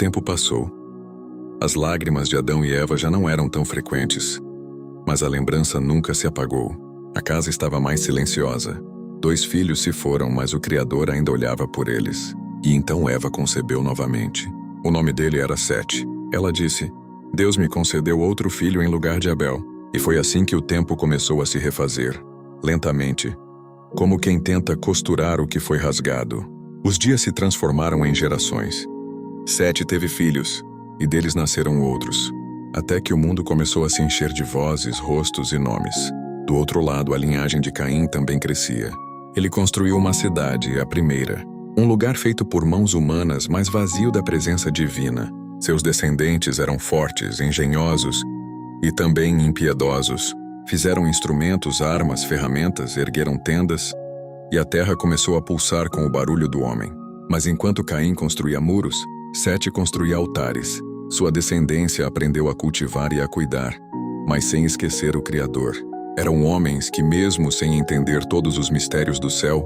tempo passou. As lágrimas de Adão e Eva já não eram tão frequentes, mas a lembrança nunca se apagou. A casa estava mais silenciosa. 2 filhos se foram, mas o Criador ainda olhava por eles. E então Eva concebeu novamente. O nome dele era Sete. Ela disse: Deus me concedeu outro filho em lugar de Abel. E foi assim que o tempo começou a se refazer, lentamente, como quem tenta costurar o que foi rasgado. Os dias se transformaram em gerações. Sete teve filhos, e deles nasceram outros, até que o mundo começou a se encher de vozes, rostos e nomes. Do outro lado, a linhagem de Caim também crescia. Ele construiu uma cidade, a primeira, um lugar feito por mãos humanas, mas vazio da presença divina. Seus descendentes eram fortes, engenhosos e também impiedosos. Fizeram instrumentos, armas, ferramentas, ergueram tendas, e a terra começou a pulsar com o barulho do homem. Mas enquanto Caim construía muros, Sete construía altares. Sua descendência aprendeu a cultivar e a cuidar, mas sem esquecer o Criador. Eram homens que, mesmo sem entender todos os mistérios do céu,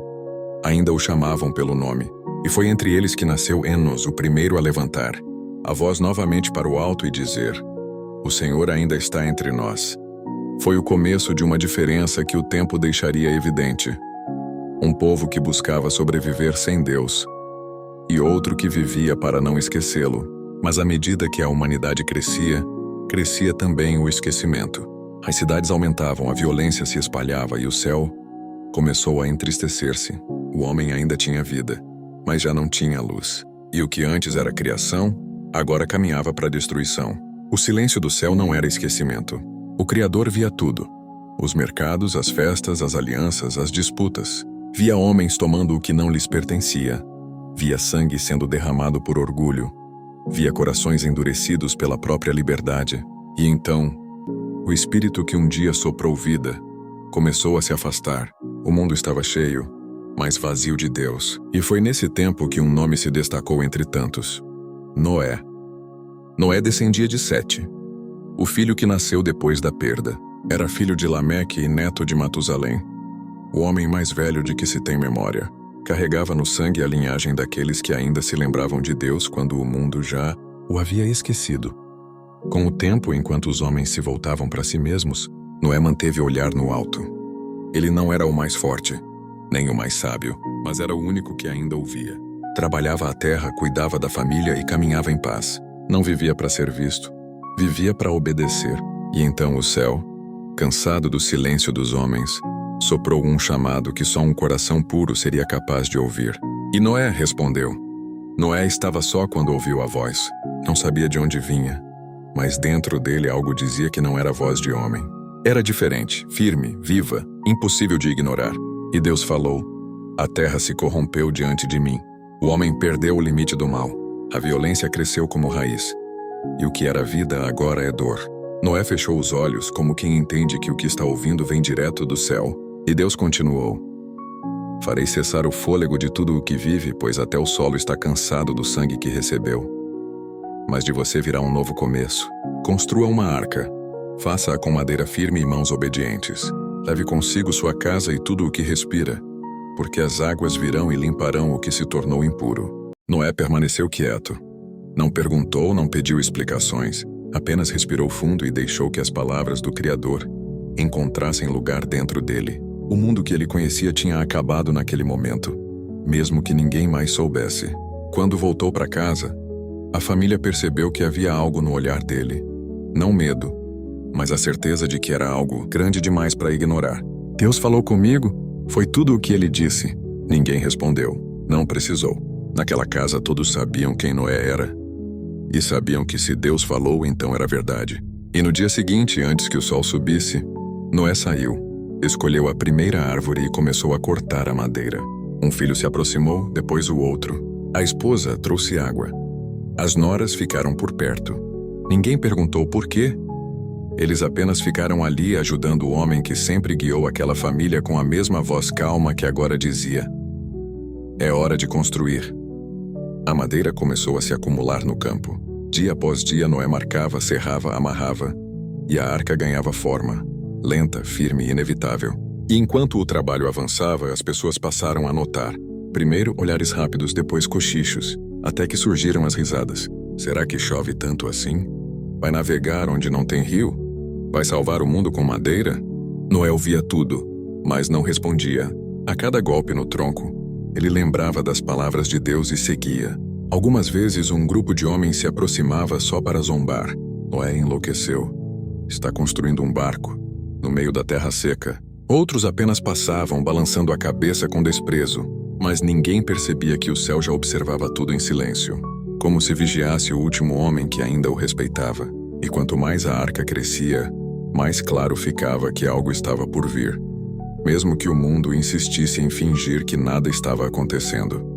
ainda o chamavam pelo nome. E foi entre eles que nasceu Enos, o primeiro a levantar a voz novamente para o alto e dizer: O Senhor ainda está entre nós. Foi o começo de uma diferença que o tempo deixaria evidente. Um povo que buscava sobreviver sem Deus, e outro que vivia para não esquecê-lo. Mas à medida que a humanidade crescia, crescia também o esquecimento. As cidades aumentavam, a violência se espalhava e o céu começou a entristecer-se. O homem ainda tinha vida, mas já não tinha luz. E o que antes era criação, agora caminhava para a destruição. O silêncio do céu não era esquecimento. O Criador via tudo. Os mercados, as festas, as alianças, as disputas. Via homens tomando o que não lhes pertencia. Via sangue sendo derramado por orgulho. Via corações endurecidos pela própria liberdade. E então, o espírito que um dia soprou vida começou a se afastar. O mundo estava cheio, mas vazio de Deus. E foi nesse tempo que um nome se destacou entre tantos: Noé. Noé descendia de Sete, o filho que nasceu depois da perda. Era filho de Lameque e neto de Matusalém, o homem mais velho de que se tem memória. Carregava no sangue a linhagem daqueles que ainda se lembravam de Deus quando o mundo já o havia esquecido. Com o tempo, enquanto os homens se voltavam para si mesmos, Noé manteve o olhar no alto. Ele não era o mais forte, nem o mais sábio, mas era o único que ainda ouvia. Trabalhava a terra, cuidava da família e caminhava em paz. Não vivia para ser visto, vivia para obedecer. E então o céu, cansado do silêncio dos homens, soprou um chamado que só um coração puro seria capaz de ouvir. E Noé respondeu. Noé estava só quando ouviu a voz. Não sabia de onde vinha, mas dentro dele algo dizia que não era voz de homem. Era diferente, firme, viva, impossível de ignorar. E Deus falou: A terra se corrompeu diante de mim. O homem perdeu o limite do mal. A violência cresceu como raiz. E o que era vida agora é dor. Noé fechou os olhos como quem entende que o que está ouvindo vem direto do céu. E Deus continuou: Farei cessar o fôlego de tudo o que vive, pois até o solo está cansado do sangue que recebeu. Mas de você virá um novo começo. Construa uma arca. Faça-a com madeira firme e mãos obedientes. Leve consigo sua casa e tudo o que respira, porque as águas virão e limparão o que se tornou impuro. Noé permaneceu quieto. Não perguntou, não pediu explicações. Apenas respirou fundo e deixou que as palavras do Criador encontrassem lugar dentro dele. O mundo que ele conhecia tinha acabado naquele momento, mesmo que ninguém mais soubesse. Quando voltou para casa, a família percebeu que havia algo no olhar dele. Não medo, mas a certeza de que era algo grande demais para ignorar. Deus falou comigo? Foi tudo o que ele disse. Ninguém respondeu. Não precisou. Naquela casa todos sabiam quem Noé era. E sabiam que se Deus falou, então era verdade. E no dia seguinte, antes que o sol subisse, Noé saiu, escolheu a primeira árvore e começou a cortar a madeira. Um filho se aproximou, depois o outro. A esposa trouxe água. As noras ficaram por perto. Ninguém perguntou por quê. Eles apenas ficaram ali ajudando o homem que sempre guiou aquela família com a mesma voz calma que agora dizia: É hora de construir. A madeira começou a se acumular no campo. Dia após dia Noé marcava, serrava, amarrava, e a arca ganhava forma, lenta, firme e inevitável. E enquanto o trabalho avançava, as pessoas passaram a notar. Primeiro olhares rápidos, depois cochichos, até que surgiram as risadas. Será que chove tanto assim? Vai navegar onde não tem rio? Vai salvar o mundo com madeira? Noé via tudo, mas não respondia. A cada golpe no tronco, ele lembrava das palavras de Deus e seguia. Algumas vezes um grupo de homens se aproximava só para zombar. Noé enlouqueceu. Está construindo um barco, no meio da terra seca. Outros apenas passavam, balançando a cabeça com desprezo, mas ninguém percebia que o céu já observava tudo em silêncio, como se vigiasse o último homem que ainda o respeitava. E quanto mais a arca crescia, mais claro ficava que algo estava por vir, mesmo que o mundo insistisse em fingir que nada estava acontecendo.